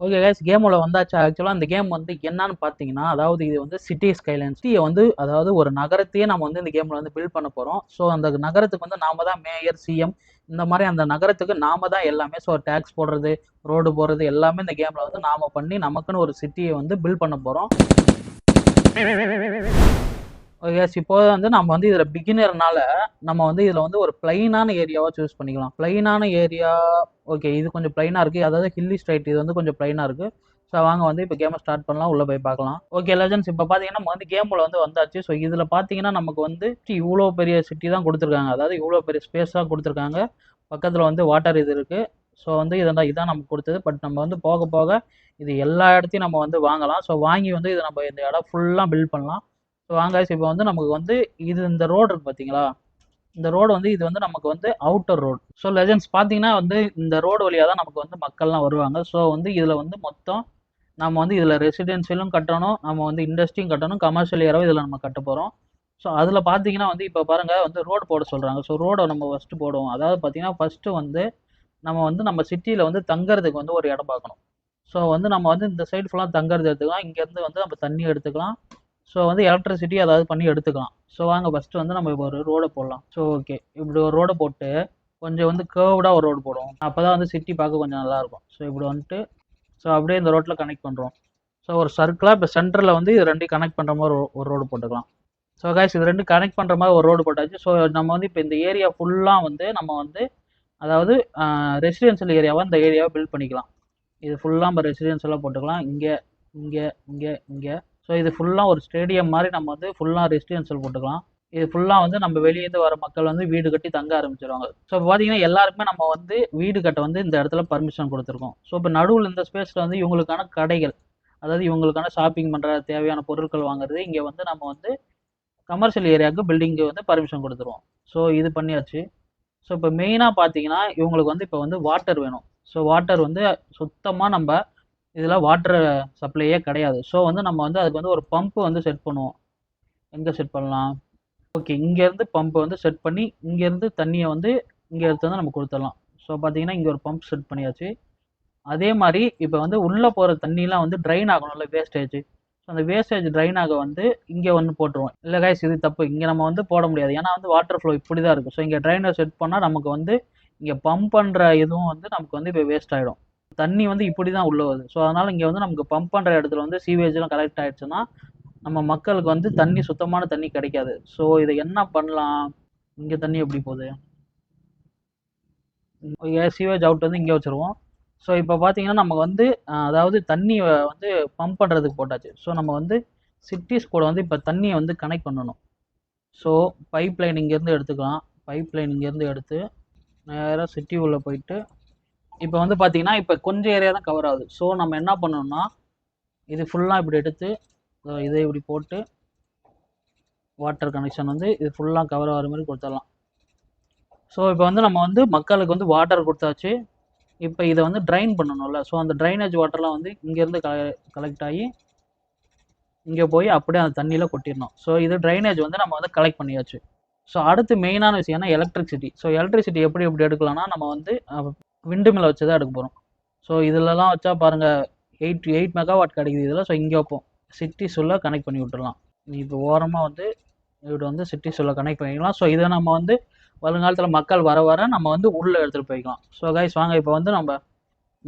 Okay guys, கேமுள்ள வந்தாச்சு. ஆக்சுவலாக அந்த கேம் வந்து என்னன்னு பார்த்தீங்கன்னா, அதாவது இது வந்து சிட்டி ஸ்கைலைன். சிட்டியை வந்து அதாவது ஒரு நகரத்தையே நம்ம வந்து இந்த கேமில் வந்து பில்ட் பண்ண போகிறோம். ஸோ அந்த நகரத்துக்கு வந்து நாம தான் மேயர், சிஎம், இந்த மாதிரி அந்த நகரத்துக்கு நாம தான் எல்லாமே. ஸோ டேக்ஸ் போடுறது, ரோடு போடுறது எல்லாமே இந்த கேமில் வந்து நாம பண்ணி நமக்குன்னு ஒரு சிட்டியை வந்து பில்ட் பண்ண போகிறோம். எஸ், இப்போ வந்து நம்ம வந்து இதில் பிகினர்னால நம்ம வந்து இதில் வந்து ஒரு பிளைனான ஏரியாவாக சூஸ் பண்ணிக்கலாம். பிளைனான ஏரியா, ஓகே, இது கொஞ்சம் பிளைனாக இருக்குது. அதாவது ஹில்லி ஸ்ட்ரைட், இது வந்து கொஞ்சம் பிளைனாக இருக்குது. ஸோ வாங்க வந்து இப்போ கேமை ஸ்டார்ட் பண்ணலாம், உள்ளே போய் பார்க்கலாம். ஓகே லெஜண்ட்ஸ், இப்போ பார்த்தீங்கன்னா நம்ம வந்து கேமில் வந்து வந்தாச்சு. ஸோ இதில் பார்த்தீங்கன்னா நமக்கு வந்து இவ்வளோ பெரிய சிட்டி தான் கொடுத்துருக்காங்க. அதாவது இவ்வளோ பெரிய ஸ்பேஸாக கொடுத்துருக்காங்க. பக்கத்தில் வந்து வாட்டர் இது இருக்குது. ஸோ வந்து இதான் நமக்கு கொடுத்தது. பட் நம்ம வந்து போக போக இது எல்லா இடத்தையும் நம்ம வந்து வாங்கலாம். ஸோ வாங்கி வந்து இதை நம்ம இந்த இடம் ஃபுல்லாக பில்ட் பண்ணலாம். ஸோ வாங்க, இப்போ வந்து நமக்கு வந்து இது இந்த ரோடு இருக்கு பார்த்தீங்களா, இந்த ரோடு வந்து இது வந்து நமக்கு வந்து அவுட்டர் ரோடு. ஸோ லெஜண்ட்ஸ் பார்த்தீங்கன்னா வந்து இந்த ரோடு வழியாக தான் நமக்கு வந்து மக்கள்லாம் வருவாங்க. ஸோ வந்து இதில் வந்து மொத்தம் நம்ம வந்து இதில் ரெசிடென்ஷியலும் கட்டணும், நம்ம வந்து இண்டஸ்ட்ரியும் கட்டணும், கமர்ஷியல் ஏரியாவும் இதில் நம்ம கட்ட போகிறோம். ஸோ அதில் பார்த்தீங்கன்னா வந்து இப்போ பாருங்கள் வந்து ரோடு போட சொல்கிறாங்க. ஸோ ரோடை நம்ம ஃபஸ்ட்டு போடுவோம். அதாவது பார்த்தீங்கன்னா ஃபஸ்ட்டு வந்து நம்ம சிட்டியில் வந்து தங்குறதுக்கு வந்து ஒரு இடம் பார்க்கணும். ஸோ வந்து நம்ம வந்து இந்த சைடு ஃபுல்லாக தங்குறது எடுத்துக்கலாம். இங்கேருந்து வந்து நம்ம தண்ணி எடுத்துக்கலாம். ஸோ வந்து எலக்ட்ரிசிட்டி அதாவது பண்ணி எடுத்துக்கலாம். ஸோ வாங்க ஃபஸ்ட்டு வந்து நம்ம இப்போ ஒரு ரோடை போடலாம். ஸோ ஓகே, இப்படி ஒரு ரோடை போட்டு கொஞ்சம் வந்து கேர்வ்டாக ஒரு ரோடு போடுவோம். அப்போ தான் வந்து சிட்டி பார்க்க கொஞ்சம் நல்லாயிருக்கும். ஸோ இப்படி வந்துட்டு ஸோ அப்படியே இந்த ரோட்டில் கனெக்ட் பண்ணுறோம். ஸோ ஒரு சர்க்கிளாக இப்போ சென்டரில் வந்து இது ரெண்டையும் கனெக்ட் பண்ணுற மாதிரி ஒரு ரோடு போட்டுக்கலாம். ஸோ கைஸ், இது ரெண்டு கனெக்ட் பண்ணுற மாதிரி ஒரு ரோடு போட்டாச்சு. ஸோ நம்ம வந்து இப்போ இந்த ஏரியா ஃபுல்லாக வந்து நம்ம வந்து அதாவது ரெசிடென்ஷியல் ஏரியாவாக இந்த ஏரியாவை பில்ட் பண்ணிக்கலாம். இது ஃபுல்லாக நம்ம ரெசிடென்ஷியலாக போட்டுக்கலாம். இங்கே இங்கே இங்கே இங்கே ஸோ இது ஃபுல்லாக ஒரு ஸ்டேடியம் மாதிரி நம்ம வந்து ஃபுல்லாக ரெசிடென்ஷியல் போட்டுக்கலாம். இது ஃபுல்லாக வந்து நம்ம வெளியேந்து வர மக்கள் வந்து வீடு கட்டி தங்க ஆரம்பிச்சிருவாங்க. ஸோ இப்போ பார்த்தீங்கன்னா எல்லாருக்குமே நம்ம வந்து வீடு கட்ட வந்து இந்த இடத்துல பர்மிஷன் கொடுத்துருக்கோம். ஸோ இப்போ நடுவில் இந்த ஸ்பேஸில் வந்து இவங்களுக்கான கடைகள், அதாவது இவங்களுக்கான ஷாப்பிங் பண்ணுற தேவையான பொருட்கள் வாங்குறது, இங்கே வந்து நம்ம வந்து கமர்ஷியல் ஏரியாவுக்கு பில்டிங்கு வந்து பர்மிஷன் கொடுத்துருவோம். ஸோ இது பண்ணியாச்சு. ஸோ இப்போ மெயினாக பார்த்தீங்கன்னா இவங்களுக்கு வந்து இப்போ வந்து வாட்டர் வேணும். ஸோ வாட்டர் வந்து சுத்தமாக நம்ம இதில் வாட்டர் சப்ளையே கிடையாது. ஸோ வந்து நம்ம வந்து அதுக்கு வந்து ஒரு பம்ப் வந்து செட் பண்ணுவோம். எங்கே செட் பண்ணலாம்? ஓகே, இங்கேருந்து பம்பை வந்து செட் பண்ணி இங்கேருந்து தண்ணியை வந்து இங்கே எடுத்து வந்து நம்ம கொடுத்துடலாம். ஸோ பார்த்தீங்கன்னா இங்கே ஒரு பம்ப் செட் பண்ணியாச்சு. அதே மாதிரி இப்போ வந்து உள்ளே போகிற தண்ணிலாம் வந்து ட்ரைன் ஆகணும்ல, வேஸ்டேஜ். ஸோ அந்த வேஸ்டேஜ் ட்ரைன் ஆக வந்து இங்கே ஒன்று போட்டுருவோம். இல்லை கைஸ், இது தப்பு, இங்கே நம்ம வந்து போட முடியாது. ஏன்னா வந்து வாட்டர் ஃப்ளோ இப்படி தான் இருக்கும். ஸோ இங்கே ட்ரைனை செட் பண்ணால் நமக்கு வந்து இங்கே பம்ப் பண்ணுற இதுவும் வந்து நமக்கு வந்து இப்போ வேஸ்ட் ஆகிடும். தண்ணி வந்து இப்படி தான் உள்ள வருது. ஸோ அதனால் இங்கே வந்து நமக்கு பம்ப் பண்ணுற இடத்துல வந்து சீவேஜ்லாம் கலெக்ட் ஆகிடுச்சுன்னா நம்ம மக்களுக்கு வந்து தண்ணி, சுத்தமான தண்ணி கிடைக்காது. ஸோ இதை என்ன பண்ணலாம்? இங்கே தண்ணி எப்படி போகுது? சீவேஜ் அவுட் வந்து இங்கே வச்சுருவோம். ஸோ இப்போ பார்த்தீங்கன்னா நம்ம வந்து அதாவது தண்ணி வந்து பம்ப் பண்ணுறதுக்கு போட்டாச்சு. ஸோ நம்ம வந்து சிட்டிஸ் கூட வந்து இப்போ தண்ணியை வந்து கனெக்ட் பண்ணணும். ஸோ பைப் லைன் இங்கேருந்து எடுத்துக்கலாம். பைப் லைன் இங்கேருந்து எடுத்து நேராக சிட்டி உள்ளே போயிட்டு இப்போ வந்து பார்த்தீங்கன்னா இப்போ கொஞ்சம் ஏரியா தான் கவர் ஆகுது. ஸோ நம்ம என்ன பண்ணணும்னா இது ஃபுல்லாக இப்படி எடுத்து இதை இப்படி போட்டு வாட்டர் கனெக்ஷன் வந்து இது ஃபுல்லாக கவர் ஆகிற மாதிரி கொடுத்துடலாம். ஸோ இப்போ வந்து நம்ம வந்து மக்களுக்கு வந்து வாட்டர் கொடுத்தாச்சு. இப்போ இதை வந்து ட்ரைன் பண்ணணும்ல. ஸோ அந்த ட்ரைனேஜ் வாட்டர்லாம் வந்து இங்கேருந்து கலெக்ட் ஆகி இங்கே போய் அப்படியே அந்த தண்ணியில் கொட்டிடணும். ஸோ இது ட்ரைனேஜ் வந்து நம்ம வந்து கலெக்ட் பண்ணியாச்சு. ஸோ அடுத்து மெயினான விஷயம்னா எலக்ட்ரிசிட்டி. ஸோ எலக்ட்ரிசிட்டி எப்படி எடுக்கலாம்னா நம்ம வந்து விண்டு மில்லை வச்சு தான் எடுக்க போகிறோம். ஸோ இதிலலாம் வச்சா பாருங்கள் 8 மெகாவாட் கிடைக்குது இதில். ஸோ இங்கே வைப்போம், சிட்டிஸ் உள்ள கனெக்ட் பண்ணி விட்டுடலாம். இப்போ ஓரமாக வந்து இப்படி வந்து சிட்டிஸ் உள்ள கனெக்ட் பண்ணிக்கலாம். ஸோ இதை நம்ம வந்து வருங்காலத்தில் மக்கள் வர வர நம்ம வந்து உள்ளே எடுத்துகிட்டு போய்க்கலாம். ஸோ கைஸ் வாங்க, இப்போ வந்து நம்ம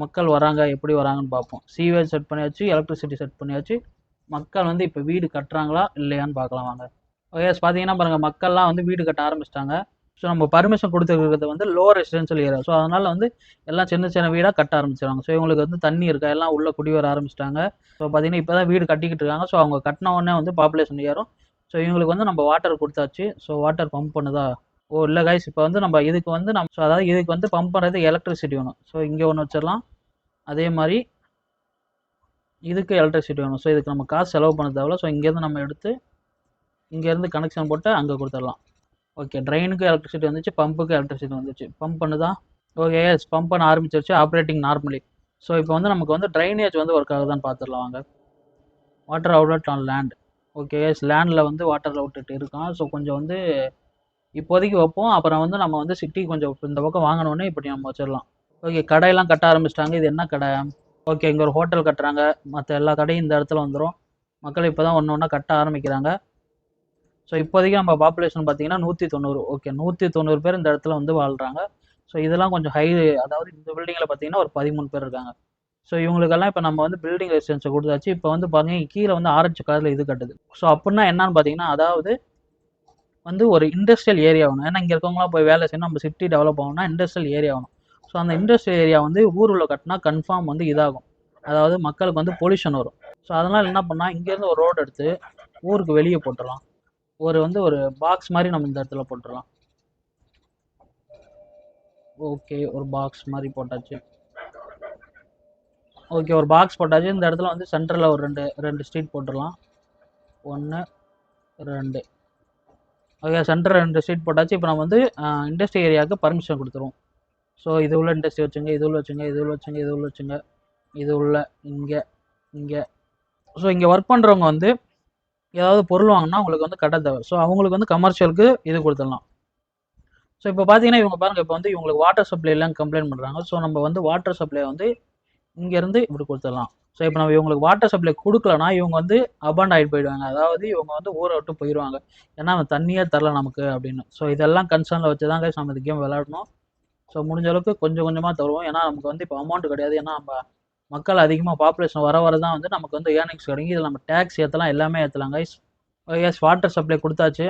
மக்கள் வராங்க எப்படி வராங்கன்னு பார்ப்போம். சீவேஜ் செட் பண்ணியாச்சு, எலக்ட்ரிசிட்டி செட் பண்ணியாச்சு. மக்கள் வந்து இப்போ வீடு கட்டுறாங்களா இல்லையான்னு பார்க்கலாம் வாங்க. ஓகேஸ், பார்த்தீங்கன்னா பாருங்கள் மக்கள்லாம் வந்து வீடு கட்ட ஆரம்பிச்சிட்டாங்க. ஸோ நம்ம பர்மிஷன் கொடுத்துருக்கிறது வந்து லோ ரெசிடென்ஷியல் ஏரியா. ஸோ அதனால் வந்து எல்லாம் சின்ன சின்ன வீடாக கட்ட ஆரம்பிச்சிடுவாங்க. ஸோ இவங்களுக்கு வந்து தண்ணி இருக்கா, எல்லாம் உள்ளே குடி வர ஆரம்பிச்சிட்டாங்க. ஸோ பார்த்தீங்கன்னா இப்போ தான் வீடு கட்டிக்கிட்டு இருக்காங்க. ஸோ அவங்க கட்டின உடனே வந்து பாப்புலேஷன் ஏறும். ஸோ இவங்களுக்கு வந்து நம்ம வாட்டர் கொடுத்தாச்சு. ஸோ வாட்டர் பம்ப் பண்ணுதா? ஓ இல்லை கைஸ், இப்போ வந்து நம்ம இதுக்கு வந்து ஸோ அதாவது இதுக்கு வந்து பம்ப் பண்ணுறது எலக்ட்ரிசிட்டி வேணும். ஸோ இங்கே ஒன்று வச்சிடலாம். அதே மாதிரி இதுக்கு எலக்ட்ரிசிட்டி வேணும். ஸோ இதுக்கு நம்ம காசு செலவு பண்ண தேவையில்ல. ஸோ இங்கேருந்து நம்ம எடுத்து இங்கேருந்து கனெக்ஷன் போட்டு அங்கே கொடுத்துடலாம். ஓகே, ட்ரெயினுக்கு எலக்ட்ரிசிட்டி வந்துச்சு, பம்புக்கு எலக்ட்ரிசிட்டி வந்துச்சு. பம்ப் பண்ணுதா? ஓகே எஸ், பம்ப் பண்ண ஆரம்பிச்சிருச்சு, ஆப்ரேட்டிங் நார்மலி. ஸோ இப்போ வந்து நமக்கு வந்து ட்ரைனேஜ் வந்து ஒர்க் ஆகுதான்னு பார்த்துடலாம் வாங்க. Water outlet on land. Okay yes, லேண்டில் வந்து வாட்டர் அவுட்லெட் இருக்கான். ஸோ கொஞ்சம் வந்து இப்போதைக்கு வைப்போம். அப்புறம் வந்து நம்ம வந்து சிட்டி கொஞ்சம் இந்த பக்கம் வாங்கினோடனே இப்படி நம்ம வச்சிடலாம். ஓகே, கடையெல்லாம் கட்ட ஆரம்பிச்சிட்டாங்க. இது என்ன கடை? ஓகே, இங்கே ஒரு ஹோட்டல் கட்டுறாங்க, மற்ற எல்லா கடையும் இந்த இடத்துல வந்துடும். மக்கள் இப்போ தான் ஒன்று ஒன்றா கட்ட ஆரம்பிக்கிறாங்க. ஸோ இப்போதைக்கு நம்ம பாப்புலேஷன் பார்த்தீங்கன்னா 190. ஓகே, 190 பேர் இந்த இடத்துல வந்து வாழ்கிறாங்க. ஸோ இதெல்லாம் கொஞ்சம் ஹை, அதாவது இந்த பில்டிங்கில் பார்த்தீங்கன்னா ஒரு 13 பேர் இருக்காங்க. ஸோ இவங்களுக்கெல்லாம் இப்போ நம்ம வந்து பில்டிங் ரெசிடென்ஸை கொடுத்தாச்சு. இப்போ வந்து பார்த்தீங்கன்னா கீழே வந்து ஆரஞ்சு கலரில் இது கட்டுது. ஸோ அப்படின்னா என்னன்னு பார்த்தீங்கன்னா, அதாவது வந்து ஒரு இண்டஸ்ட்ரியல் ஏரியா ஆகணும். ஏன்னா இங்கே இருக்கவங்களாம் போய் வேலை செய்யணும், நம்ம சிட்டி டெவலப் ஆகணும்னா இண்டஸ்ட்ரியல் ஏரியா ஆகணும். ஸோ அந்த இண்டஸ்ட்ரியல் ஏரியா வந்து ஊருள்ள கட்டினா கன்ஃபார்ம் வந்து இதாகும், அதாவது மக்களுக்கு வந்து பொல்யூஷன் வரும். ஸோ அதனால் என்ன பண்ணால் இங்கேருந்து ஒரு ரோடு எடுத்து ஊருக்கு வெளியே போட்டுடலாம். ஒரு பாக்ஸ் மாதிரி நம்ம இந்த இடத்துல போட்டுடலாம். ஓகே, ஒரு பாக்ஸ் மாதிரி போட்டாச்சு. ஓகே, ஒரு பாக்ஸ் போட்டாச்சு. இந்த இடத்துல வந்து சென்டரில் ஒரு ரெண்டு ஸ்ட்ரீட் போட்டுடலாம். 1 2. ஓகே, சென்டர் 2 ஸ்ட்ரீட் போட்டாச்சு. இப்போ நம்ம வந்து இண்டஸ்ட்ரி ஏரியாவுக்கு பர்மிஷன் கொடுத்துருவோம். ஸோ இது உள்ள இண்டஸ்ட்ரி வச்சுங்க, இது உள்ள வச்சுங்க, இது உள்ள வச்சுங்க, இது உள்ள வச்சுங்க, இது உள்ள இங்கே. ஸோ இங்கே ஒர்க் பண்ணுறவங்க வந்து ஏதாவது பொருள் வாங்கினா உங்களுக்கு வந்து கட்ட தேவை. ஸோ அவங்களுக்கு வந்து கமர்ஷியலுக்கு இது கொடுத்துடலாம். ஸோ இப்போ பார்த்தீங்கன்னா இவங்க பாருங்கள், இப்போ வந்து இவங்களுக்கு வாட்டர் சப்ளை எல்லாம் கம்ப்ளைண்ட் பண்ணுறாங்க. ஸோ நம்ம வந்து வாட்டர் சப்ளை வந்து இங்கேருந்து இப்படி கொடுத்துடலாம். ஸோ இப்போ நம்ம இவங்களுக்கு வாட்டர் சப்ளை கொடுக்கலனா இவங்க வந்து அபாண்ட் ஆகிட்டு போயிடுவாங்க, அதாவது இவங்க வந்து ஊரை விட்டு போயிடுவாங்க, ஏன்னா அவன் தண்ணியே தரல நமக்கு அப்படின்னு. ஸோ இதெல்லாம் கன்சர்னில் வச்சு தான் நம்ம இந்த கேம் விளையாடணும். ஸோ முடிஞ்ச அளவுக்கு கொஞ்சம் கொஞ்சமாக தருவோம், ஏன்னா நமக்கு வந்து இப்போ அமௌண்ட் கிடையாது. ஏன்னா நம்ம மக்கள் அதிகமாக பாப்புலேஷன் வர தான் வந்து நமக்கு வந்து ஏர்னிங்ஸ் கிடைக்கும். இதில் நம்ம டேக்ஸ் ஏற்றலாம், எல்லாமே ஏற்றலாம் கைஸ். எஸ், வாட்டர் சப்ளை கொடுத்தாச்சு.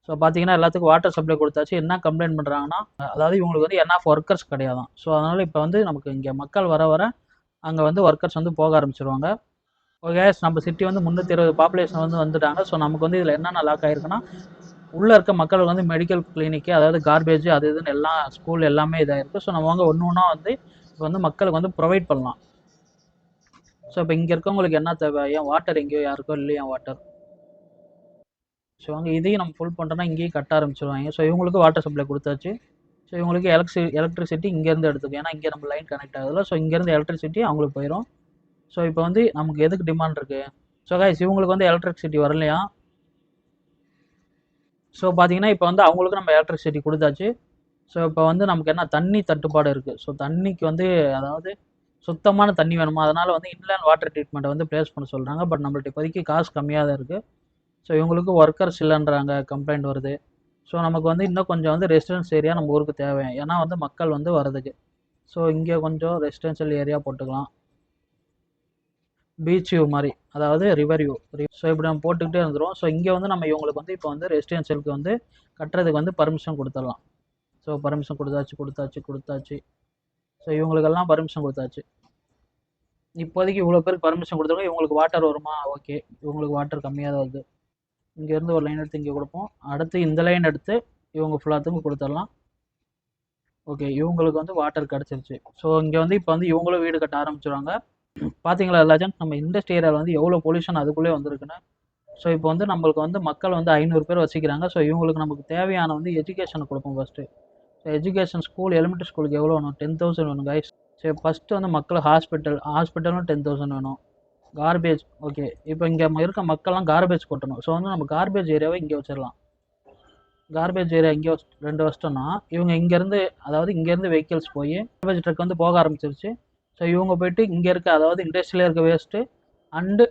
ஸோ பார்த்தீங்கன்னா எல்லாத்துக்கும் வாட்டர் சப்ளை கொடுத்தாச்சு. என்ன கம்ப்ளைண்ட் பண்ணுறாங்கன்னா, அதாவது இவங்களுக்கு வந்து என்ஆஃப் ஒர்க்கர்ஸ் கிடையாதான். ஸோ அதனால் இப்போ வந்து நமக்கு இங்கே மக்கள் வர அங்கே வந்து ஒர்க்கர்ஸ் வந்து போக ஆரம்பிச்சிருவாங்க. ஓகே, நம்ம சிட்டி வந்து 320 பாப்புலேஷன் வந்து வந்துட்டாங்க. ஸோ நமக்கு வந்து இதில் என்னென்ன லாக் ஆகிருக்குன்னா, உள்ளே இருக்க மக்களுக்கு வந்து மெடிக்கல் கிளினிக்கு, அதாவது கார்பேஜ் அது இதுன்னு எல்லாம் ஸ்கூல் எல்லாமே இதாக இருக்குது. ஸோ நம்ம வந்து ஒன்று ஒன்றா வந்து இப்போ வந்து மக்களுக்கு வந்து ப்ரொவைட் பண்ணலாம். ஸோ இப்போ இங்கே இருக்கவங்களுக்கு என்ன தேவை, ஏன் வாட்டர் எங்கேயோ யாருக்கோ இல்லையா வாட்டர். ஸோ அங்கே இதையும் நம்ம ஃபுல் பண்ணுறோன்னா இங்கேயும் கட்ட ஆரம்பிச்சிருவாங்க. ஸோ இவங்களுக்கு வாட்டர் சப்ளை கொடுத்தாச்சு. ஸோ இவங்களுக்கு எலக்ட்ரிசிட்டி இங்கேருந்து எடுத்துக்கும், ஏன்னா இங்கே நம்ம லைன் கனெக்ட் ஆகுதுல. ஸோ இங்கேருந்து எலக்ட்ரிசிட்டி அவங்களுக்கு போயிடும். ஸோ இப்போ வந்து நமக்கு எதுக்கு டிமாண்ட் இருக்குது. ஸோ கைஸ் இவங்களுக்கு வந்து எலக்ட்ரிசிட்டி வரலையா. ஸோ பார்த்தீங்கன்னா இப்போ வந்து அவங்களுக்கு நம்ம எலக்ட்ரிசிட்டி கொடுத்தாச்சு. ஸோ இப்போ வந்து நமக்கு என்ன தண்ணி தட்டுப்பாடு இருக்குது. ஸோ தண்ணிக்கு வந்து அதாவது சுத்தமான தண்ணி வேணுமா, அதனால் வந்து இன்லேண்ட் வாட்டர் ட்ரீட்மெண்ட்டை வந்து ப்ளேஸ் பண்ண சொல்கிறாங்க. பட் நம்மள்ட்ட இப்போதைக்கு காசு கம்மியாக தான் இருக்குது. ஸோ இவங்களுக்கு ஒர்க்கர்ஸ் இல்லைன்றாங்க, கம்ப்ளைண்ட் வருது. ஸோ நமக்கு வந்து இன்னும் கொஞ்சம் வந்து ரெசிடென்ஸ் ஏரியா நம்ம ஊருக்கு தேவை, ஏன்னா வந்து மக்கள் வந்து வரதுக்கு. ஸோ இங்கே கொஞ்சம் ரெசிடென்ஷியல் ஏரியா போட்டுக்கலாம், பீச் வியூ மாதிரி, அதாவது ரிவர் வியூ. ஸோ இப்படி நம்ம போட்டுக்கிட்டே இருந்துடும். ஸோ இங்கே வந்து நம்ம இவங்களுக்கு வந்து இப்போ வந்து ரெசிடென்ஷியலுக்கு வந்து கட்டுறதுக்கு வந்து பர்மிஷன் கொடுத்துடலாம். ஸோ பர்மிஷன் கொடுத்தாச்சு. ஸோ இவங்களுக்கெல்லாம் பர்மிஷன் கொடுத்தாச்சு. இப்போதைக்கு இவ்வளோ பேருக்கு பர்மிஷன் கொடுத்துருக்கோம். இவங்களுக்கு வாட்டர் வருமா, ஓகே, இவங்களுக்கு வாட்டர் கம்மியாக தான் வருது. இங்கேருந்து ஒரு லைன் எடுத்து இங்கே கொடுப்போம், அடுத்து இந்த லைன் எடுத்து இவங்க ஃபுல்லாத்துக்கும் கொடுத்துடலாம். ஓகே, இவங்களுக்கு வந்து வாட்டர் கிடச்சிருச்சு. ஸோ இங்கே வந்து இப்போ வந்து இவங்களும் வீடு கட்ட ஆரம்பிச்சிடுவாங்க. பார்த்தீங்களா எல்லாச்சும் நம்ம இண்டஸ்ட்ரி ஏரியாவில் வந்து எவ்வளோ பொல்யூஷன் அதுக்குள்ளே வந்திருக்குன்னு. ஸோ இப்போ வந்து நம்மளுக்கு வந்து மக்கள் வந்து 500 பேர் வசிக்கிறாங்க. ஸோ இவங்களுக்கு நமக்கு தேவையான வந்து எஜுகேஷனை கொடுப்போம் first. So education school, elementary ஸ்கூலுக்கு எவ்வளோ வேணும், 10,000 வேணும் கைஸ். ஸோ ஃபஸ்ட்டு வந்து மக்கள் ஹாஸ்பிட்டலும் 10,000 வேணும். கார்பேஜ், ஓகே, இப்போ இங்கே இருக்க மக்கள்லாம் கார்பேஜ் கொட்டணும். ஸோ வந்து நம்ம கார்பேஜ் ஏரியாவை இங்கே வச்சிடலாம். கார்பேஜ் ஏரியா இங்கே 2 வச்சிட்டோம்னா இவங்க இங்கேருந்து, அதாவது இங்கேருந்து வெஹிக்கிள்ஸ் போய் கார்பேஜ் ட்ரக் வந்து போக ஆரம்பிச்சிருச்சு. ஸோ இவங்க போயிட்டு இங்கே இருக்க, அதாவது இண்டஸ்ட்ரியில் இருக்க வேஸ்ட்டு அண்டு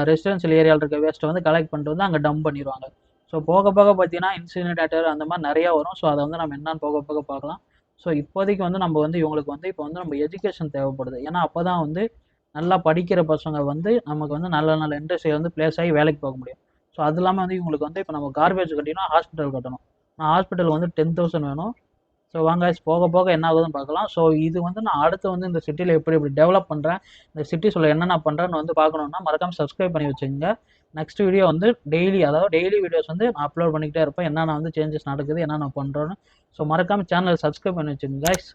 ரெசிடென்ஷியல் ஏரியாவில் இருக்க வேஸ்ட்டை வந்து கலெக்ட் பண்ணிட்டு வந்து அங்கே டம்ப் பண்ணிடுவாங்க. ஸோ போக பார்த்தீங்கன்னா இன்சினரேட்டர் அந்த மாதிரி நிறையா வரும். ஸோ அதை வந்து நம்ம என்னன்னு போக பார்க்கலாம். ஸோ இப்போதைக்கு வந்து நம்ம வந்து இவங்களுக்கு வந்து இப்போ வந்து நம்ம எஜுகேஷன் தேவைப்படுது, ஏன்னா அப்போ தான் வந்து நல்லா படிக்கிற பசங்க வந்து நமக்கு வந்து நல்ல இண்டஸ்ட்ரியில் வந்து பிளேஸ் ஆகி வேலைக்கு போக முடியும். ஸோ அது இல்லாமல் வந்து இவங்களுக்கு வந்து இப்போ நம்ம கார்பேஜ் கட்டினா ஹாஸ்பிட்டல் கட்டணும். நான் ஹாஸ்பிட்டல் வந்து 10,000 வேணும். ஸோ வாங்க போக என்ன ஆகுதுன்னு பார்க்கலாம். ஸோ இது வந்து நான் அடுத்து வந்து இந்த சிட்டியில் எப்படி டெவலப் பண்ணுறேன், இந்த சிட்டி சொல்ல என்னென்ன பண்ணுறேன்னு வந்து பார்க்கணுன்னா மறக்காமல் சப்ஸ்கிரைப் பண்ணி வச்சுங்க. நெக்ஸ்ட் வீடியோ வந்து டெய்லி வீடியோஸ் வந்து நான் அப்லோட் பண்ணிக்கிட்டே இருப்பேன், என்னென்ன வந்து சேஞ்சஸ் நடக்குது, என்னென்ன பண்ணுறோன்னு. ஸோ மறக்காமல் சேனலை சப்ஸ்கிரைப் பண்ணி வச்சுங்க கைஸ்.